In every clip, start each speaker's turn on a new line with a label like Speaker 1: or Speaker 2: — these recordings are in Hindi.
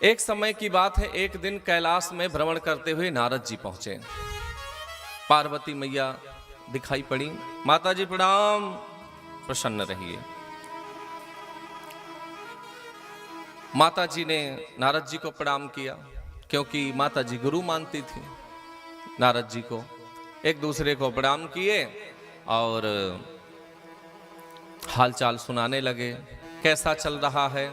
Speaker 1: एक समय की बात है, एक दिन कैलाश में भ्रमण करते हुए नारद जी पहुंचे। पार्वती मैया दिखाई पड़ी। माता जी प्रणाम, प्रसन्न रहिए। माता जी ने नारद जी को प्रणाम किया, क्योंकि माता जी गुरु मानती थी नारद जी को। एक दूसरे को प्रणाम किए और हालचाल सुनाने लगे। कैसा चल रहा है?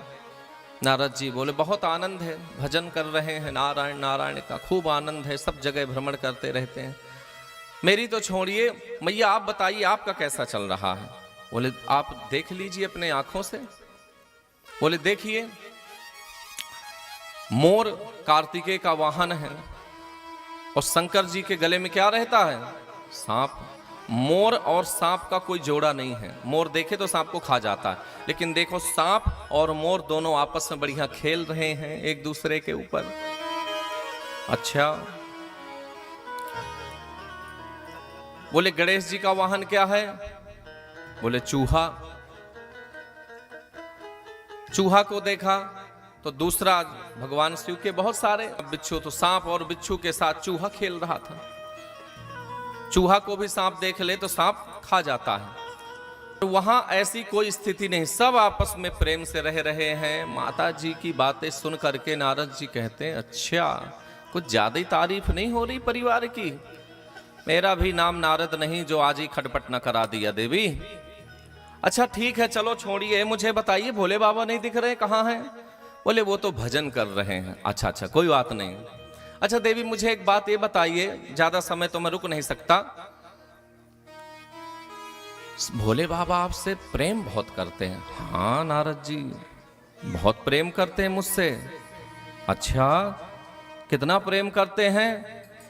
Speaker 1: नारद जी बोले बहुत आनंद है, भजन कर रहे हैं नारायण नारायण का, खूब आनंद है, सब जगह भ्रमण करते रहते हैं। मेरी तो छोड़िए मैया, आप बताइए आपका कैसा चल रहा है? बोले आप देख लीजिए अपने आंखों से। बोले देखिए, मोर कार्तिकेय का वाहन है और शंकर जी के गले में क्या रहता है? सांप। मोर और सांप का कोई जोड़ा नहीं है। मोर देखे तो सांप को खा जाता है, लेकिन देखो सांप और मोर दोनों आपस में बढ़िया खेल रहे हैं एक दूसरे के ऊपर। अच्छा, बोले गणेश जी का वाहन क्या है? बोले चूहा। चूहा को देखा तो दूसरा भगवान शिव के बहुत सारे बिच्छू, तो सांप और बिच्छू के साथ चूहा खेल रहा था। चूहा को भी सांप देख ले तो सांप खा जाता है। तो वहां ऐसी कोई स्थिति नहीं, सब आपस में प्रेम से रह रहे हैं। माता जी की बातें सुन करके नारद जी कहते हैं अच्छा, कुछ ज्यादा ही तारीफ नहीं हो रही परिवार की? मेरा भी नाम नारद नहीं जो आज ही खटपट न करा दिया देवी। अच्छा ठीक है, चलो छोड़िए, मुझे बताइए भोले बाबा नहीं दिख रहे, कहाँ हैं? बोले वो तो भजन कर रहे हैं। अच्छा अच्छा, कोई बात नहीं। अच्छा देवी, मुझे एक बात ये बताइए, ज्यादा समय तो मैं रुक नहीं सकता। भोले बाबा आपसे प्रेम बहुत करते हैं। हाँ नारद जी, बहुत प्रेम करते हैं मुझसे। अच्छा, कितना प्रेम करते हैं?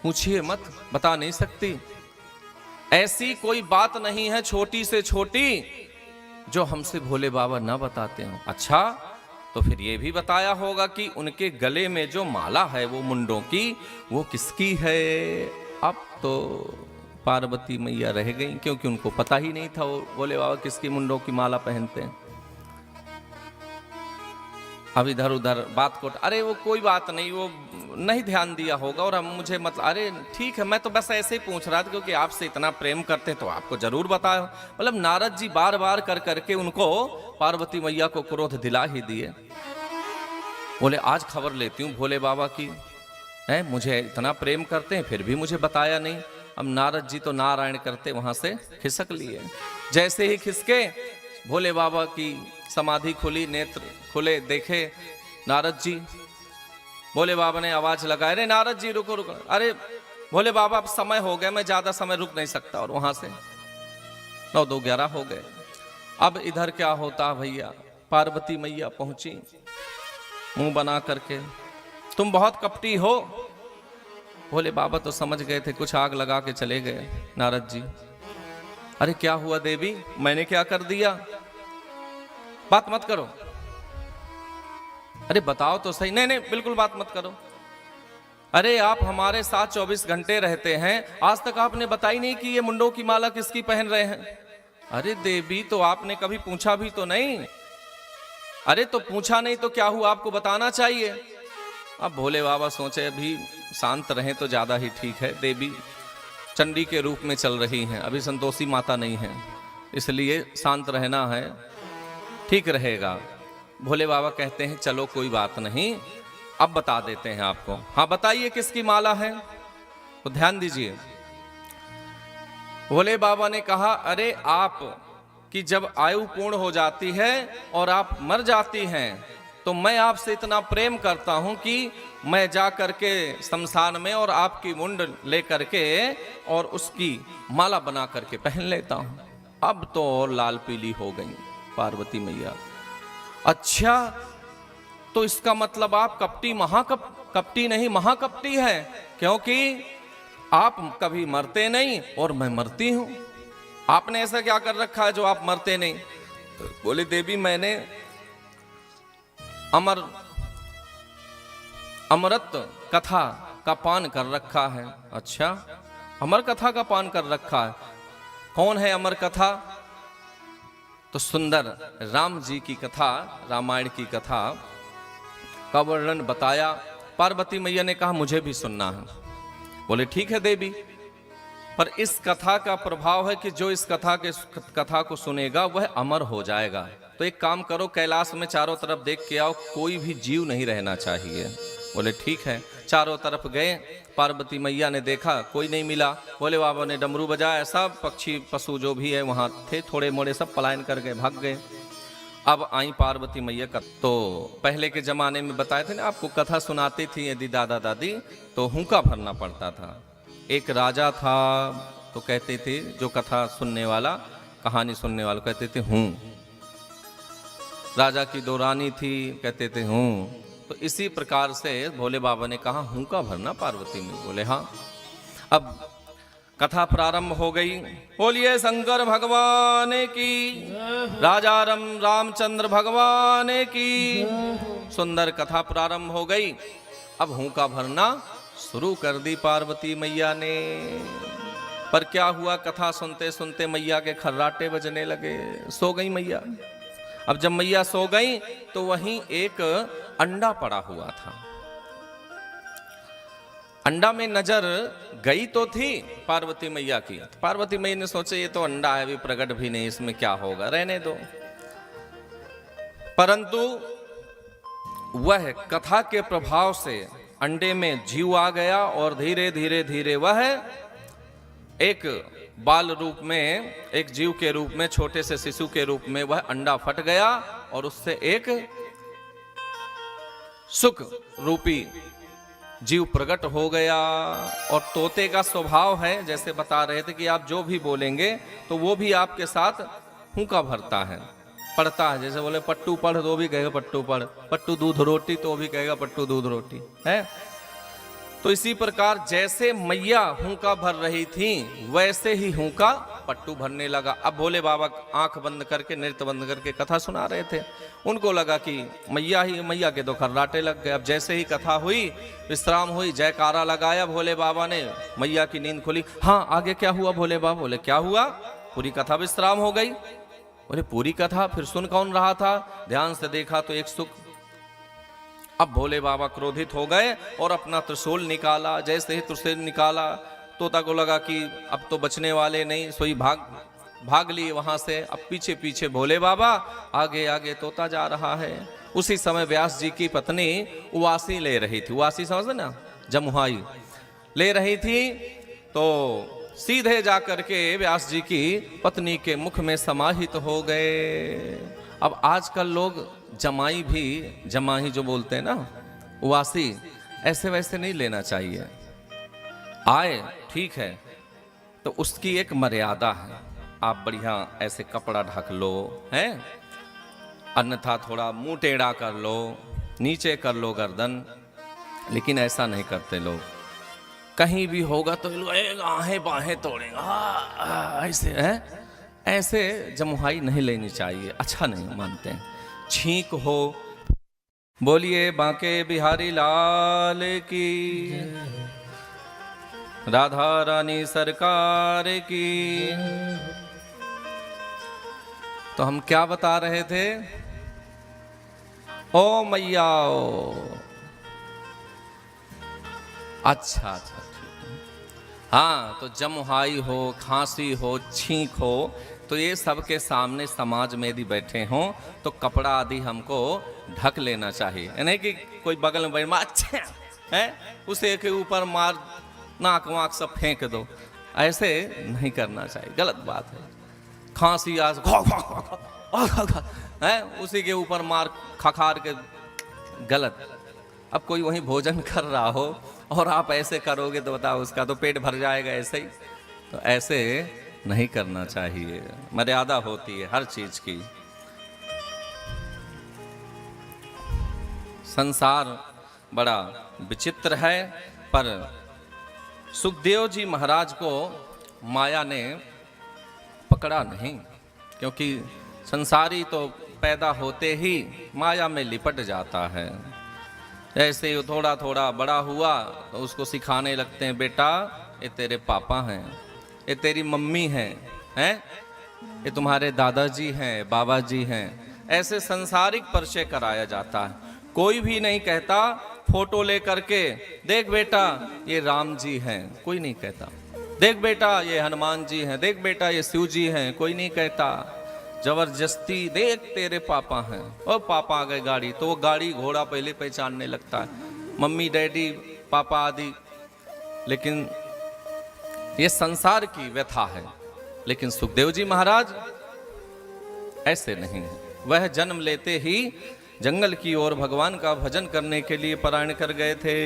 Speaker 1: पूछिए मत, बता नहीं सकती। ऐसी कोई बात नहीं है छोटी से छोटी जो हमसे भोले बाबा ना बताते हो। अच्छा, तो फिर ये भी बताया होगा कि उनके गले में जो माला है वो मुंडों की, वो किसकी है? अब तो पार्वती मैया रह गई, क्योंकि उनको पता ही नहीं था वो भोले बाबा किसकी मुंडों की माला पहनते हैं। अब इधर उधर बात को, अरे वो कोई बात नहीं, वो नहीं ध्यान दिया होगा। और हम मुझे मतलब, अरे ठीक है, मैं तो बस ऐसे ही पूछ रहा था, क्योंकि आपसे इतना प्रेम करते तो आपको जरूर बताया। मतलब नारद जी बार बार कर करके उनको, पार्वती मैया को क्रोध दिला ही दिए। बोले आज खबर लेती हूँ भोले बाबा की, है मुझे इतना प्रेम करते हैं फिर भी मुझे बताया नहीं। अब नारद जी तो नारायण करते वहां से खिसक लिए। जैसे ही खिसके, भोले बाबा की समाधि खुली, नेत्र खुले, देखे नारद जी। भोले बाबा ने आवाज लगाए, अरे नारद जी रुको रुको। अरे भोले बाबा अब समय हो गया, मैं ज्यादा समय रुक नहीं सकता। और वहां से 9-2-11 हो गए। अब इधर क्या होता भैया, पार्वती मैया पहुंची मुंह बना करके, तुम बहुत कपटी हो। भोले बाबा तो समझ गए थे, कुछ आग लगा के चले गए नारद जी। अरे क्या हुआ देवी, मैंने क्या कर दिया? बात मत करो। अरे बताओ तो सही। नहीं नहीं, बिल्कुल बात मत करो। अरे आप हमारे साथ 24 घंटे रहते हैं, आज तक आपने बताई नहीं कि ये मुंडों की माला किसकी पहन रहे हैं। अरे देवी, तो आपने कभी पूछा भी तो नहीं। अरे तो पूछा नहीं तो क्या हुआ, आपको बताना चाहिए। अब भोले बाबा सोचे अभी शांत रहें तो ज्यादा ही ठीक है। देवी चंडी के रूप में चल रही हैं, अभी संतोषी माता नहीं है, इसलिए शांत रहना है, ठीक रहेगा। भोले बाबा कहते हैं चलो कोई बात नहीं, अब बता देते हैं आपको। हाँ बताइए किसकी माला है, तो ध्यान दीजिए। भोले बाबा ने कहा, अरे आप कि जब आयु पूर्ण हो जाती है और आप मर जाती हैं, तो मैं आपसे इतना प्रेम करता हूं कि मैं जा करके शमशान में और आपकी मुंड ले करके और उसकी माला बना करके पहन लेता हूं। अब तो और लाल पीली हो गई पार्वती मैया। अच्छा, तो इसका मतलब आप कपटी, कपटी नहीं महाकपटी है, क्योंकि आप कभी मरते नहीं और मैं मरती हूं। आपने ऐसा क्या कर रखा है जो आप मरते नहीं? तो बोले देवी, मैंने अमृत कथा का पान कर रखा है। अच्छा, अमर कथा का पान कर रखा है। कौन है अमर कथा? तो सुंदर राम जी की कथा, रामायण की कथा का वर्णन बताया। पार्वती मैया ने कहा मुझे भी सुनना है। बोले ठीक है देवी, पर इस कथा का प्रभाव है कि जो इस कथा को सुनेगा वह अमर हो जाएगा। तो एक काम करो, कैलाश में चारों तरफ देख के आओ, कोई भी जीव नहीं रहना चाहिए। बोले ठीक है। चारों तरफ गए, पार्वती मैया ने देखा कोई नहीं मिला। बोले बाबा ने डमरू बजाया, सब पक्षी पशु जो भी है वहां थे थोड़े मोड़े सब पलायन कर गए, भाग गए। अब आई पार्वती मैया का, तो पहले के जमाने में बताए थे ना आपको, कथा सुनाती थी यदि दादा दादी तो हुंका भरना पड़ता था। एक राजा था तो कहते थे, जो कथा सुनने वाला, कहानी सुनने वाला कहते थे हूं। राजा की 2 रानी थी, कहते थे हूं। तो इसी प्रकार से भोले बाबा ने कहा हुंका भरना पार्वती में। बोले हाँ। अब कथा प्रारंभ हो गई। बोलिए शंकर भगवान की, राजा रामचंद्र भगवान की। सुंदर कथा प्रारंभ हो गई। अब हुंका भरना शुरू कर दी पार्वती मैया ने। पर क्या हुआ, कथा सुनते सुनते मैया के खर्राटे बजने लगे, सो गई मैया। अब जब मैया सो गई तो वहीं एक अंडा पड़ा हुआ था। अंडा में नजर गई तो थी पार्वती मैया की। पार्वती मैया ने सोचे ये तो अंडा है, अभी प्रकट भी नहीं, इसमें क्या होगा, रहने दो। परंतु वह कथा के प्रभाव से अंडे में जीव आ गया और धीरे धीरे धीरे वह एक बाल रूप में, एक जीव के रूप में, छोटे से शिशु के रूप में वह अंडा फट गया और उससे एक सुख रूपी जीव प्रकट हो गया। और तोते का स्वभाव है, जैसे बता रहे थे कि आप जो भी बोलेंगे तो वो भी आपके साथ हुंका भरता है, पढ़ता है। जैसे बोले पट्टू पढ़ तो भी कहेगा पट्टू पढ़, पट्टू दूध रोटी तो भी कहेगा पट्टू दूध रोटी है। तो इसी प्रकार जैसे मैया हुंका भर रही थी वैसे ही हुंका पट्टू भरने लगा। अब भोले बाबा आंख बंद करके, नृत्य बंद करके कथा सुना रहे थे। उनको लगा कि मैया के तो खर्राटे लग गए। अब जैसे ही कथा हुई, विश्राम हुई, जयकारा लगाया भोले बाबा ने, मैया की नींद खुली। हाँ आगे क्या हुआ भोले बाबा? बोले क्या हुआ, पूरी कथा विश्राम हो गई। बोले पूरी कथा, फिर सुन कौन रहा था? ध्यान से देखा तो एक सुख। अब भोले बाबा क्रोधित हो गए और अपना त्रिशूल निकाला। जैसे ही त्रिशूल निकाला, तोता को लगा कि अब तो बचने वाले नहीं, सोई भाग लिए वहां से। अब पीछे पीछे भोले बाबा, आगे आगे तोता जा रहा है। उसी समय व्यास जी की पत्नी उवासी ले रही थी। उवासी समझ ना, जमुहाई ले रही थी। तो सीधे जाकर के व्यास जी की पत्नी के मुख में समाहित हो गए। अब आजकल लोग जमाही जो बोलते हैं ना, उवासी, ऐसे वैसे नहीं लेना चाहिए। आए ठीक है, तो उसकी एक मर्यादा है। आप बढ़िया ऐसे कपड़ा ढक लो हैं, अन्यथा थोड़ा मुंह टेढ़ा कर लो, नीचे कर लो गर्दन, लेकिन ऐसा नहीं करते लोग। कहीं भी होगा तो आहें बाहें तोड़ेगा, ऐसे है, ऐसे जमुहाई नहीं लेनी चाहिए, अच्छा नहीं मानते हैं। छींक हो। बोलिए बांके बिहारी लाल की, राधा रानी सरकार की। तो हम क्या बता रहे थे? ओ मैया ओ, अच्छा, हाँ, तो जमुहाई हो, खांसी हो, छींक हो, तो ये सबके सामने समाज में यदि बैठे हों तो कपड़ा आदि हमको ढक लेना चाहिए। नहीं कि कोई बगल में बैठ अच्छा है उसे के ऊपर मार, नाक वाक सब फेंक दो, ऐसे नहीं करना चाहिए, गलत बात है। खांसी आज है, उसी के ऊपर मार खखार के, गलत। अब कोई वहीं भोजन कर रहा हो और आप ऐसे करोगे तो बताओ, उसका तो पेट भर जाएगा ऐसे ही। तो ऐसे नहीं करना चाहिए, मर्यादा होती है हर चीज की। संसार बड़ा विचित्र है, पर सुखदेव जी महाराज को माया ने पकड़ा नहीं, क्योंकि संसारी तो पैदा होते ही माया में लिपट जाता है। ऐसे ही थोड़ा थोड़ा बड़ा हुआ तो उसको सिखाने लगते हैं, बेटा ये तेरे पापा हैं, ये तेरी मम्मी हैं, ये तुम्हारे दादाजी हैं, बाबा जी हैं। ऐसे संसारिक परिचय कराया जाता है। कोई भी नहीं कहता फोटो लेकर के, देख बेटा ये राम जी हैं, कोई नहीं कहता। देख बेटा ये हनुमान जी हैं, देख बेटा ये शिव जी हैं, कोई नहीं कहता। जबरदस्ती देख तेरे पापा हैं, और पापा आ गए गाड़ी, तो वो गाड़ी घोड़ा पहले पहचानने लगता है, मम्मी डैडी पापा आदि। लेकिन ये संसार की व्यथा है। लेकिन सुखदेव जी महाराज ऐसे नहीं है। वह जन्म लेते ही जंगल की ओर भगवान का भजन करने के लिए पलायन कर गए थे।